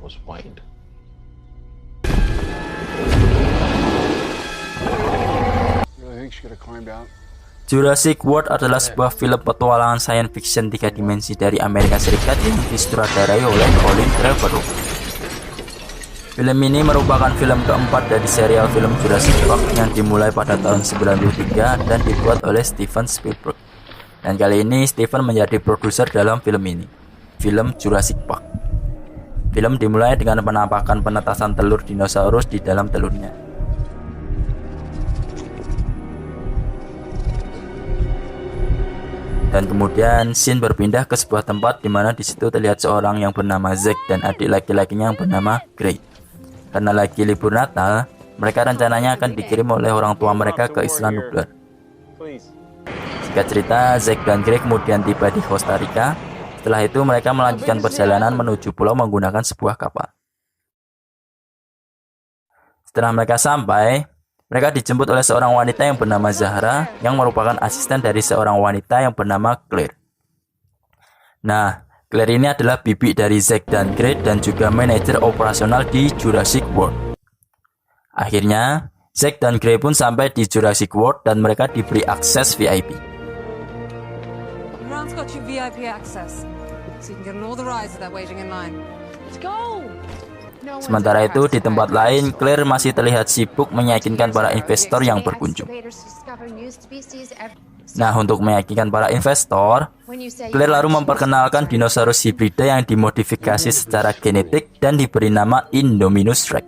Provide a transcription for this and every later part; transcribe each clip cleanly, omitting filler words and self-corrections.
was wide. Jurassic World adalah sebuah film petualangan science fiction 3 dimensi dari Amerika Serikat yang disutradarai oleh Colin Trevorrow. Film ini merupakan film keempat dari serial film Jurassic Park yang dimulai pada tahun 1993 dan dibuat oleh Steven Spielberg. Dan kali ini Steven menjadi produser dalam film ini, film Jurassic Park. Film dimulai dengan penampakan penetasan telur dinosaurus di dalam telurnya. Dan kemudian scene berpindah ke sebuah tempat di mana di situ terlihat seorang yang bernama Zack dan adik laki-lakinya yang bernama Gray. Karena lagi libur Natal, mereka rencananya akan dikirim oleh orang tua mereka ke Isla Nublar. Singkat cerita, Zack dan Gray kemudian tiba di Costa Rica. Setelah itu mereka melanjutkan perjalanan menuju pulau menggunakan sebuah kapal. Setelah mereka sampai, mereka dijemput oleh seorang wanita yang bernama Zahra yang merupakan asisten dari seorang wanita yang bernama Claire. Nah, Claire ini adalah bibi dari Zack dan Gray dan juga manajer operasional di Jurassic World. Akhirnya, Zack dan Gray pun sampai di Jurassic World dan mereka diberi akses VIP. Ron's got you VIP access, so you can get on all the rides without waiting in line. Let's go! Sementara itu, di tempat lain, Claire masih terlihat sibuk meyakinkan para investor yang berkunjung. Nah, untuk meyakinkan para investor, Claire lalu memperkenalkan dinosaurus hibrida yang dimodifikasi secara genetik dan diberi nama Indominus Rex.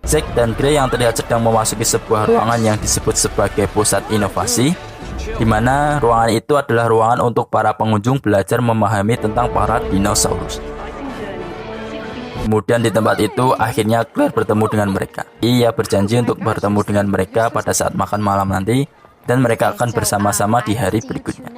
Zack dan Gray yang terlihat sedang memasuki sebuah ruangan yang disebut sebagai pusat inovasi, di mana ruangan itu adalah ruangan untuk para pengunjung belajar memahami tentang para dinosaurus. Kemudian di tempat itu akhirnya Claire bertemu dengan mereka. Ia berjanji untuk bertemu dengan mereka pada saat makan malam nanti, dan mereka akan bersama-sama di hari berikutnya.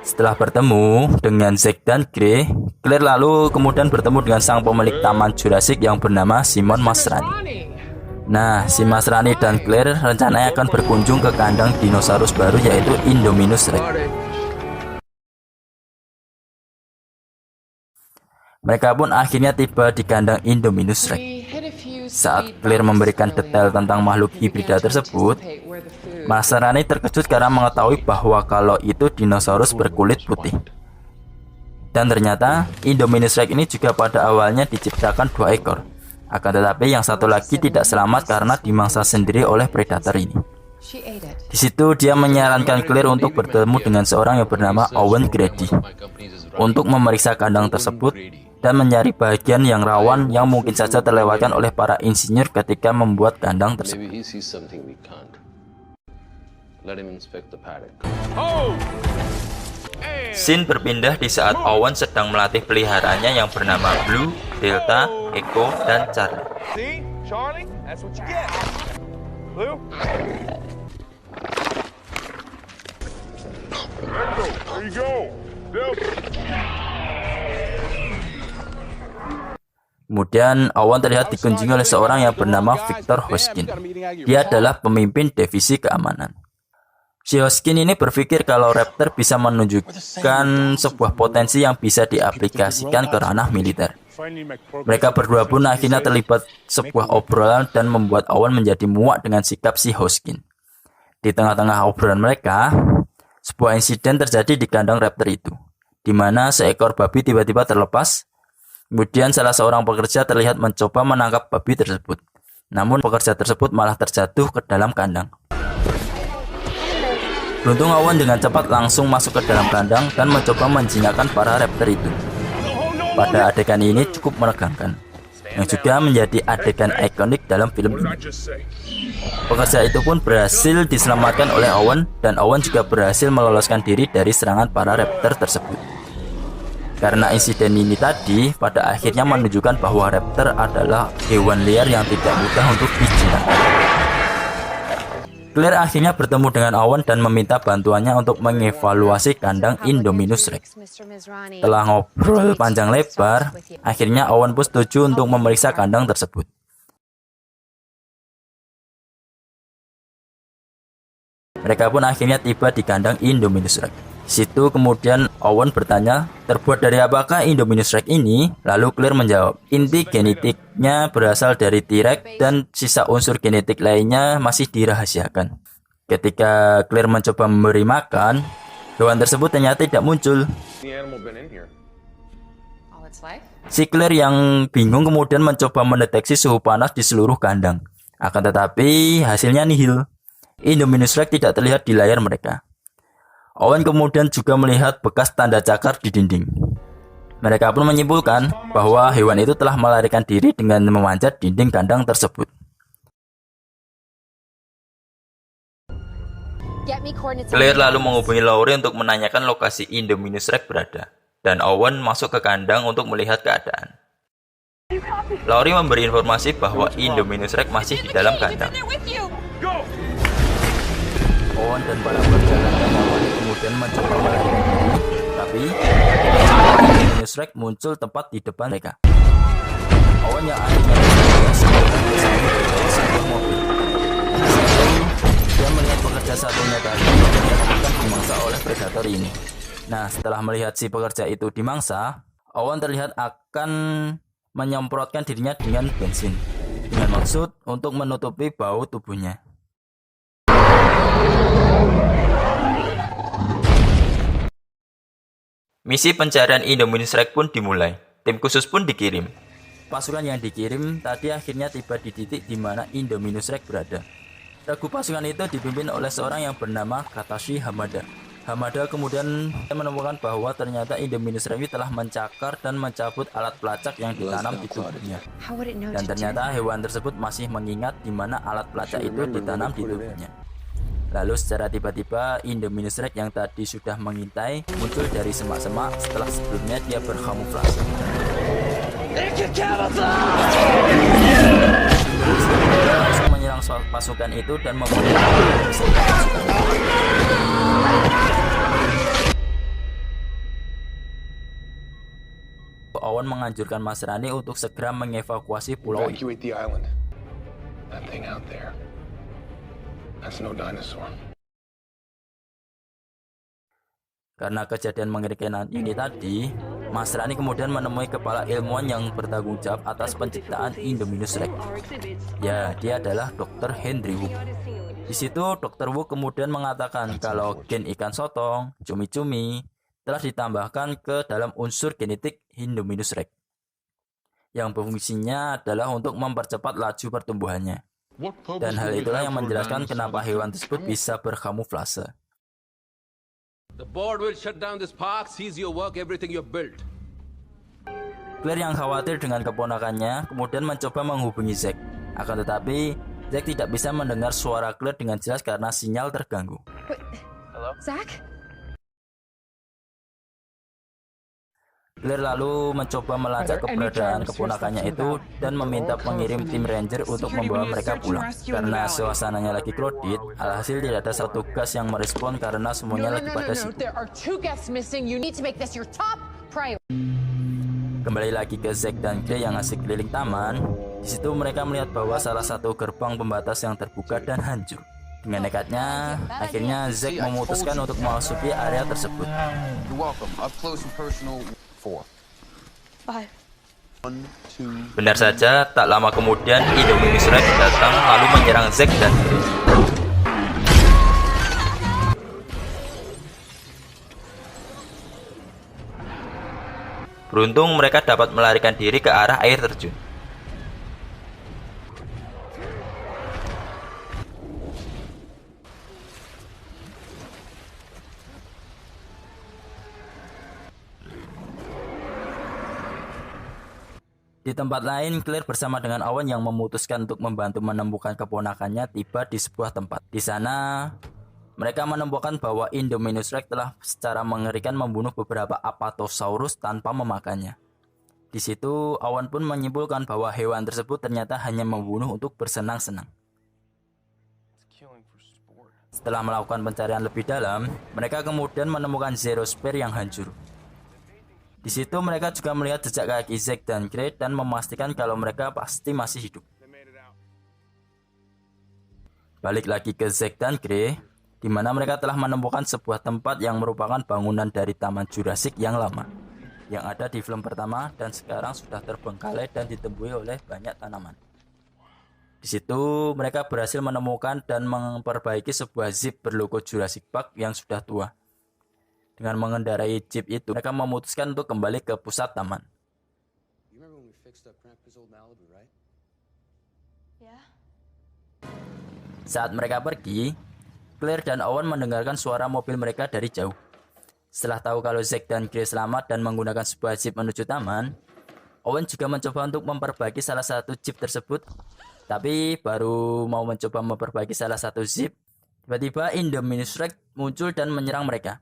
Setelah bertemu dengan Zack dan Gray, Claire lalu kemudian bertemu dengan sang pemilik taman Jurassic yang bernama Simon Masrani. Nah, si Masrani dan Claire rencananya akan berkunjung ke kandang dinosaurus baru yaitu Indominus Rex. Mereka pun akhirnya tiba di kandang Indominus Rex. Saat Claire memberikan detail tentang makhluk hibrida tersebut, Masrani terkejut karena mengetahui bahwa kalau itu dinosaurus berkulit putih. Dan ternyata Indominus Rex ini juga pada awalnya diciptakan 2 ekor. Akan tetapi yang satu lagi tidak selamat karena dimangsa sendiri oleh predator ini. Di situ dia menyarankan Claire untuk bertemu dengan seorang yang bernama Owen Grady untuk memeriksa kandang tersebut dan mencari bagian yang rawan yang mungkin saja terlewatkan oleh para insinyur ketika membuat kandang tersebut. Scene berpindah di saat Owen sedang melatih peliharaannya yang bernama Blue, Delta, Echo, dan Charlie. Kemudian Owen terlihat dikunjungi oleh seorang yang bernama Victor Hoskin. Dia adalah pemimpin divisi keamanan. Si Hoskin ini berpikir kalau Raptor bisa menunjukkan sebuah potensi yang bisa diaplikasikan ke ranah militer. Mereka berdua pun akhirnya terlibat sebuah obrolan dan membuat Owen menjadi muak dengan sikap si Hoskin. Di tengah-tengah obrolan mereka, sebuah insiden terjadi di kandang Raptor itu, di mana seekor babi tiba-tiba terlepas. Kemudian salah seorang pekerja terlihat mencoba menangkap babi tersebut. Namun pekerja tersebut malah terjatuh ke dalam kandang. Beruntung Owen dengan cepat langsung masuk ke dalam kandang dan mencoba menjinakkan para raptor itu. Pada adegan ini cukup menegangkan, yang juga menjadi adegan ikonik dalam film ini. Pekerja itu pun berhasil diselamatkan oleh Owen, dan Owen juga berhasil meloloskan diri dari serangan para raptor tersebut. Karena insiden ini tadi pada akhirnya menunjukkan bahwa raptor adalah hewan liar yang tidak mudah untuk dijinakkan. Claire akhirnya bertemu dengan Owen dan meminta bantuannya untuk mengevaluasi kandang Indominus Rex. Setelah ngobrol panjang lebar, akhirnya Owen pun setuju untuk memeriksa kandang tersebut. Mereka pun akhirnya tiba di kandang Indominus Rex. Di situ kemudian Owen bertanya, terbuat dari apakah Indominus Rex ini? Lalu Claire menjawab, inti genetiknya berasal dari T-Rex dan sisa unsur genetik lainnya masih dirahasiakan. Ketika Claire mencoba memberi makan, hewan tersebut ternyata tidak muncul. Si Claire yang bingung kemudian mencoba mendeteksi suhu panas di seluruh kandang. Akan tetapi hasilnya nihil. Indominus Rex tidak terlihat di layar mereka. Owen kemudian juga melihat bekas tanda cakar di dinding. Mereka pun menyimpulkan bahwa hewan itu telah melarikan diri dengan memanjat dinding kandang tersebut. Claire lalu menghubungi Laurie untuk menanyakan lokasi Indominus Rex berada, dan Owen masuk ke kandang untuk melihat keadaan. Laurie memberi informasi bahwa Indominus Rex masih di dalam kandang. Owen dan para perjalanan awalnya kemudian mencoba melarikan diri, tapi Indominus Rex muncul tepat di depan mereka. Owen yang akhirnya sebuah mobil. Dia melihat pekerja satunya tadi yang akan dimangsa oleh predator ini. Nah, setelah melihat si pekerja itu dimangsa, Owen terlihat akan menyemprotkan dirinya dengan bensin dengan maksud untuk menutupi bau tubuhnya. Misi pencarian Indominus Rex pun dimulai. Tim khusus pun dikirim. Pasukan yang dikirim tadi akhirnya tiba di titik di mana Indominus Rex berada. Regu pasukan itu dipimpin oleh seorang yang bernama Katashi Hamada. Hamada kemudian menemukan bahwa ternyata Indominus Rex telah mencakar dan mencabut alat pelacak yang ditanam di tubuhnya. Dan ternyata hewan tersebut masih mengingat di mana alat pelacak itu ditanam di tubuhnya. Lalu secara tiba-tiba Indominus Rex yang tadi sudah mengintai muncul dari semak-semak setelah sebelumnya dia berkamuflase. Langsung menyerang pasukan itu dan membunuh pasukan. Owen menganjurkan Masrani untuk segera mengevakuasi pulau itu. That's no dinosaur. Karena kejadian mengerikan ini tadi, Masrani kemudian menemui kepala ilmuwan yang bertanggung jawab atas penciptaan Indominus Rex. Ya, dia adalah Dr. Henry Wu. Di situ Dr. Wu kemudian mengatakan kalau gen ikan sotong, cumi-cumi, telah ditambahkan ke dalam unsur genetik Indominus Rex, yang fungsinya adalah untuk mempercepat laju pertumbuhannya. Dan hal itulah yang menjelaskan kenapa hewan tersebut bisa berkamuflase. Claire yang khawatir dengan keponakannya kemudian mencoba menghubungi Zack. Akan tetapi Zack tidak bisa mendengar suara Claire dengan jelas karena sinyal terganggu. Zack? Claire lalu mencoba melacak keberadaan keponakannya itu dan meminta pengirim tim ranger untuk membawa mereka pulang. Karena suasananya lagi kredit, alhasil tidak ada satu gas yang merespon karena semuanya lagi pada sibuk. Kembali lagi ke Zack dan Claire yang asik keliling taman. Di situ mereka melihat bahwa salah satu gerbang pembatas yang terbuka dan hancur. Dengan nekatnya, akhirnya Zack memutuskan untuk memasuki area tersebut. Benar saja, tak lama kemudian Indominus Rex datang lalu menyerang Zack dan Grace. Beruntung mereka dapat melarikan diri ke arah air terjun. Di tempat lain, Claire bersama dengan Owen yang memutuskan untuk membantu menemukan keponakannya tiba di sebuah tempat. Di sana, mereka menemukan bahwa Indominus Rex telah secara mengerikan membunuh beberapa Apatosaurus tanpa memakannya. Di situ, Owen pun menyimpulkan bahwa hewan tersebut ternyata hanya membunuh untuk bersenang-senang. Setelah melakukan pencarian lebih dalam, mereka kemudian menemukan Zero Spare yang hancur. Di situ mereka juga melihat jejak kaki Zack dan Grace dan memastikan kalau mereka pasti masih hidup. Balik lagi ke Zack dan Grace, di mana mereka telah menemukan sebuah tempat yang merupakan bangunan dari Taman Jurassic yang lama, yang ada di film pertama dan sekarang sudah terbengkalai dan ditemui oleh banyak tanaman. Di situ mereka berhasil menemukan dan memperbaiki sebuah jeep berlogo Jurassic Park yang sudah tua. Dengan mengendarai jeep itu, mereka memutuskan untuk kembali ke pusat taman. You remember when we fixed up Grandpa's old Malibu, right? Yeah? Saat mereka pergi, Claire dan Owen mendengarkan suara mobil mereka dari jauh. Setelah tahu kalau Zack dan Grace selamat dan menggunakan sebuah jeep menuju taman, Owen juga mencoba untuk memperbaiki salah satu jeep tersebut. Tapi baru mau mencoba memperbaiki salah satu jeep, tiba-tiba Indominus Rex muncul dan menyerang mereka.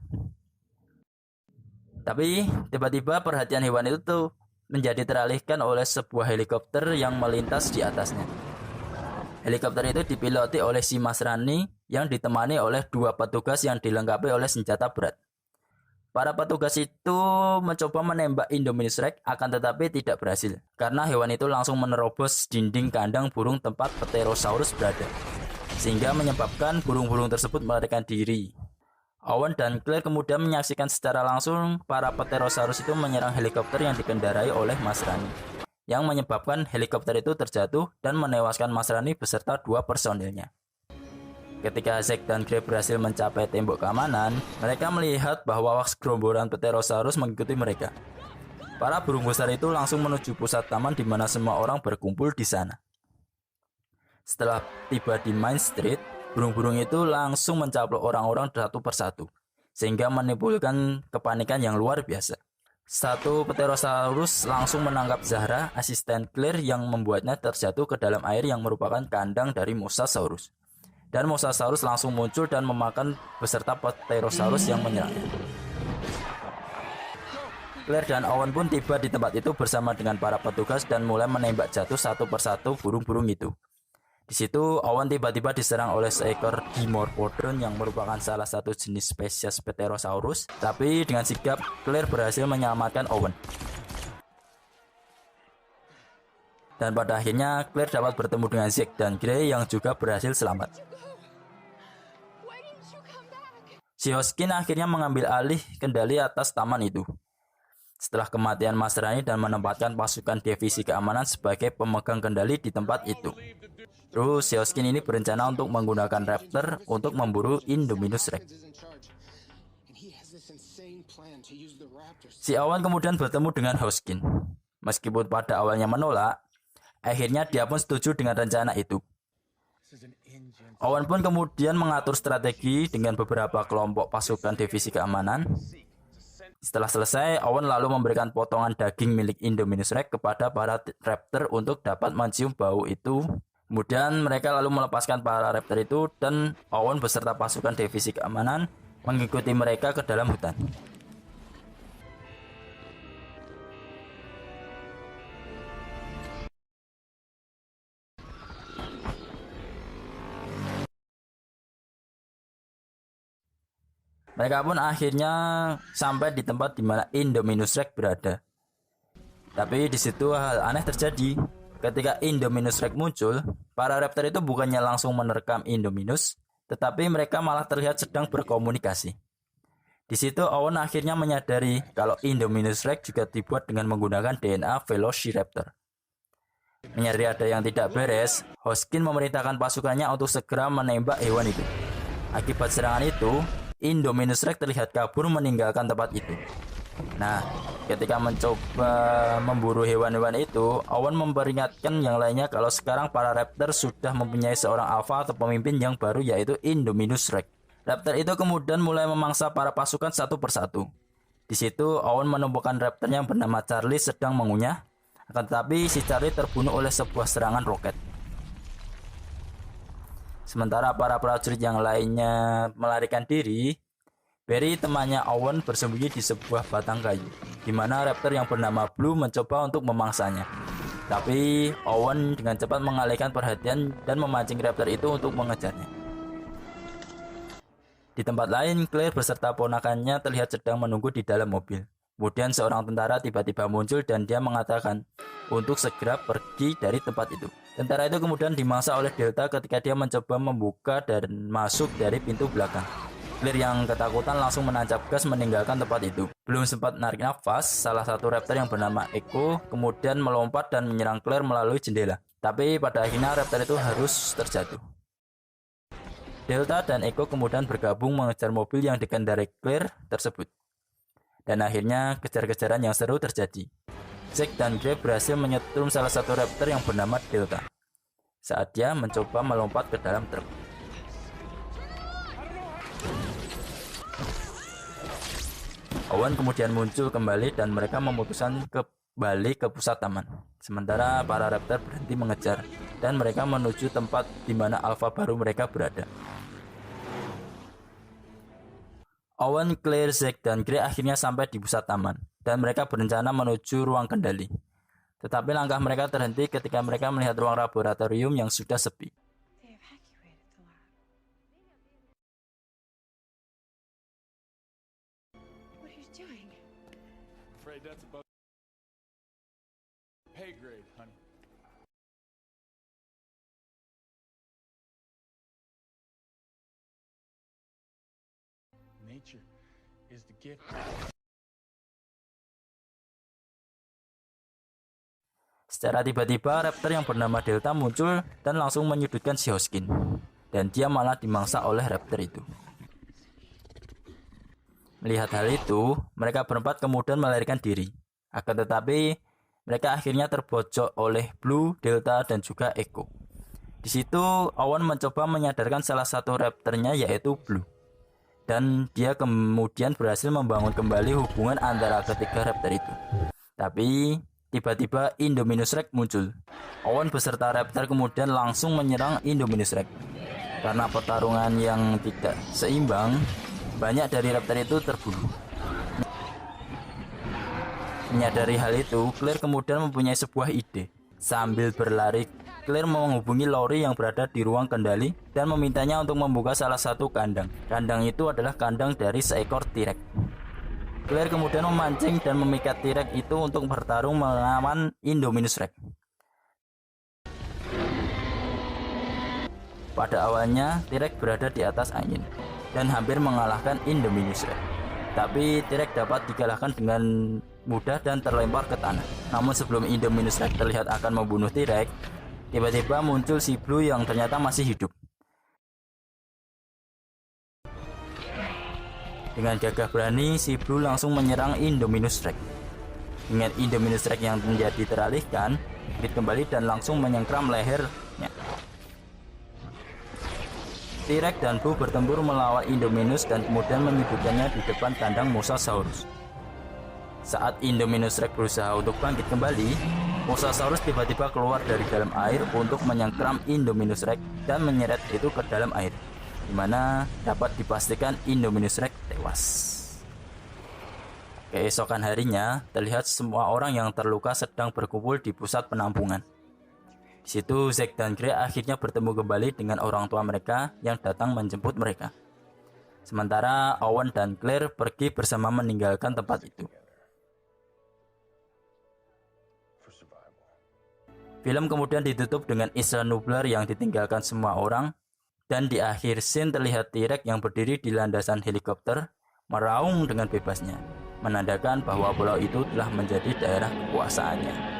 Tapi tiba-tiba perhatian hewan itu tuh menjadi teralihkan oleh sebuah helikopter yang melintas di atasnya. Helikopter itu dipiloti oleh si Mas Rani yang ditemani oleh dua petugas yang dilengkapi oleh senjata berat. Para petugas itu mencoba menembak Indominus Rex akan tetapi tidak berhasil karena hewan itu langsung menerobos dinding kandang burung tempat Pterosaurus berada, sehingga menyebabkan burung-burung tersebut melarikan diri. Owen dan Claire kemudian menyaksikan secara langsung para Pterosaurus itu menyerang helikopter yang dikendarai oleh Mas Rani, yang menyebabkan helikopter itu terjatuh dan menewaskan Mas Rani beserta dua personilnya. Ketika Zack dan Grace berhasil mencapai tembok keamanan, mereka melihat bahwa gerombolan Pterosaurus mengikuti mereka. Para burung besar itu langsung menuju pusat taman di mana semua orang berkumpul di sana. Setelah tiba di Main Street, burung-burung itu langsung mencaplok orang-orang satu persatu, sehingga menimbulkan kepanikan yang luar biasa. Satu Pterosaurus langsung menangkap Zahra, asisten Claire, yang membuatnya terjatuh ke dalam air yang merupakan kandang dari Mosasaurus. Dan Mosasaurus langsung muncul dan memakan beserta Pterosaurus yang menyerangnya. Claire dan Owen pun tiba di tempat itu bersama dengan para petugas dan mulai menembak jatuh satu persatu burung-burung itu. Di situ Owen tiba-tiba diserang oleh seekor Dimorphodon yang merupakan salah satu jenis spesies Pterosaurus. Tapi dengan sigap Claire berhasil menyelamatkan Owen. Dan pada akhirnya Claire dapat bertemu dengan Zack dan Grace yang juga berhasil selamat. Si Hoskin akhirnya mengambil alih kendali atas taman itu setelah kematian Mas Rani dan menempatkan pasukan divisi keamanan sebagai pemegang kendali di tempat itu. Terus si Hoskin ini berencana untuk menggunakan Raptor untuk memburu Indominus Rex. Si Owen kemudian bertemu dengan Hoskin. Meskipun pada awalnya menolak, akhirnya dia pun setuju dengan rencana itu. Owen pun kemudian mengatur strategi dengan beberapa kelompok pasukan divisi keamanan. Setelah selesai, Owen lalu memberikan potongan daging milik Indominus Rex kepada para raptor untuk dapat mencium bau itu. Kemudian mereka lalu melepaskan para raptor itu dan Owen beserta pasukan divisi keamanan mengikuti mereka ke dalam hutan. Mereka pun akhirnya sampai di tempat di mana Indominus Rex berada. Tapi di situ hal aneh terjadi. Ketika Indominus Rex muncul, para raptor itu bukannya langsung menerkam Indominus, tetapi mereka malah terlihat sedang berkomunikasi. Di situ Owen akhirnya menyadari kalau Indominus Rex juga dibuat dengan menggunakan DNA Velociraptor. Menyadari ada yang tidak beres, Hoskin memerintahkan pasukannya untuk segera menembak hewan itu. Akibat serangan itu, Indominus Rex terlihat kabur meninggalkan tempat itu. Nah, ketika mencoba memburu hewan-hewan itu, Owen memperingatkan yang lainnya kalau sekarang para raptor sudah mempunyai seorang alpha atau pemimpin yang baru, yaitu Indominus Rex. Raptor itu kemudian mulai memangsa para pasukan satu persatu. Di situ Owen menemukan raptor yang bernama Charlie sedang mengunyah, akan tetapi si Charlie terbunuh oleh sebuah serangan roket. Sementara para prajurit yang lainnya melarikan diri, Barry, temannya Owen, bersembunyi di sebuah batang kayu, di mana raptor yang bernama Blue mencoba untuk memangsanya. Tapi Owen dengan cepat mengalihkan perhatian dan memancing raptor itu untuk mengejarnya. Di tempat lain, Claire beserta ponakannya terlihat sedang menunggu di dalam mobil. Kemudian seorang tentara tiba-tiba muncul dan dia mengatakan untuk segera pergi dari tempat itu. Tentara itu kemudian dimangsa oleh Delta ketika dia mencoba membuka dan masuk dari pintu belakang. Claire yang ketakutan langsung menancap gas meninggalkan tempat itu. Belum sempat narik nafas, salah satu raptor yang bernama Echo kemudian melompat dan menyerang Claire melalui jendela. Tapi pada akhirnya raptor itu harus terjatuh. Delta dan Echo kemudian bergabung mengejar mobil yang dikendarai Claire tersebut. Dan akhirnya kejar-kejaran yang seru terjadi. Zack dan Gray berhasil menyetrum salah satu raptor yang bernama Delta saat dia mencoba melompat ke dalam truk. Owen kemudian muncul kembali dan mereka memutuskan kembali ke pusat taman. Sementara para raptor berhenti mengejar dan mereka menuju tempat di mana alfa baru mereka berada. Owen, Claire, Zack, dan Gray akhirnya sampai di pusat taman dan mereka berencana menuju ruang kendali. Tetapi langkah mereka terhenti ketika mereka melihat ruang laboratorium yang sudah sepi. Nature is the gift. Secara tiba-tiba raptor yang bernama Delta muncul dan langsung menyudutkan si Hoskin. Dan dia malah dimangsa oleh raptor itu. Melihat hal itu, mereka berempat kemudian melarikan diri. Akan tetapi, mereka akhirnya terbojok oleh Blue, Delta, dan juga Echo. Di situ, Owen mencoba menyadarkan salah satu raptornya yaitu Blue. Dan dia kemudian berhasil membangun kembali hubungan antara ketiga raptor itu. Tapi tiba-tiba Indominus Rex muncul. Owen beserta raptor kemudian langsung menyerang Indominus Rex. Karena pertarungan yang tidak seimbang, banyak dari raptor itu terbunuh. Menyadari hal itu, Claire kemudian mempunyai sebuah ide. Sambil berlari, Claire menghubungi Lori yang berada di ruang kendali dan memintanya untuk membuka salah satu kandang. Kandang itu adalah kandang dari seekor T-Rex. Claire kemudian memancing dan memikat T-Rex itu untuk bertarung melawan Indominus Rex. Pada awalnya, T-Rex berada di atas angin dan hampir mengalahkan Indominus Rex. Tapi T-Rex dapat dikalahkan dengan mudah dan terlempar ke tanah. Namun sebelum Indominus Rex terlihat akan membunuh T-Rex, tiba-tiba muncul si Blue yang ternyata masih hidup. Dengan gagah berani, si Blue langsung menyerang Indominus Rex. Dengan Indominus Rex yang menjadi teralihkan, Grit kembali dan langsung menyengkram lehernya. T-Rex dan Blue bertempur melawan Indominus dan kemudian menyudutkannya di depan kandang Mosasaurus. Saat Indominus Rex berusaha untuk bangkit kembali, Mosasaurus tiba-tiba keluar dari dalam air untuk menyengkram Indominus Rex dan menyeret itu ke dalam air, di mana dapat dipastikan Indominus Rex tewas. Keesokan harinya, terlihat semua orang yang terluka sedang berkumpul di pusat penampungan. Di situ, Zack dan Gray akhirnya bertemu kembali dengan orang tua mereka yang datang menjemput mereka. Sementara Owen dan Claire pergi bersama meninggalkan tempat itu. Film kemudian ditutup dengan Isla Nublar yang ditinggalkan semua orang, dan di akhir scene terlihat T-Rex yang berdiri di landasan helikopter meraung dengan bebasnya, menandakan bahwa pulau itu telah menjadi daerah kekuasaannya.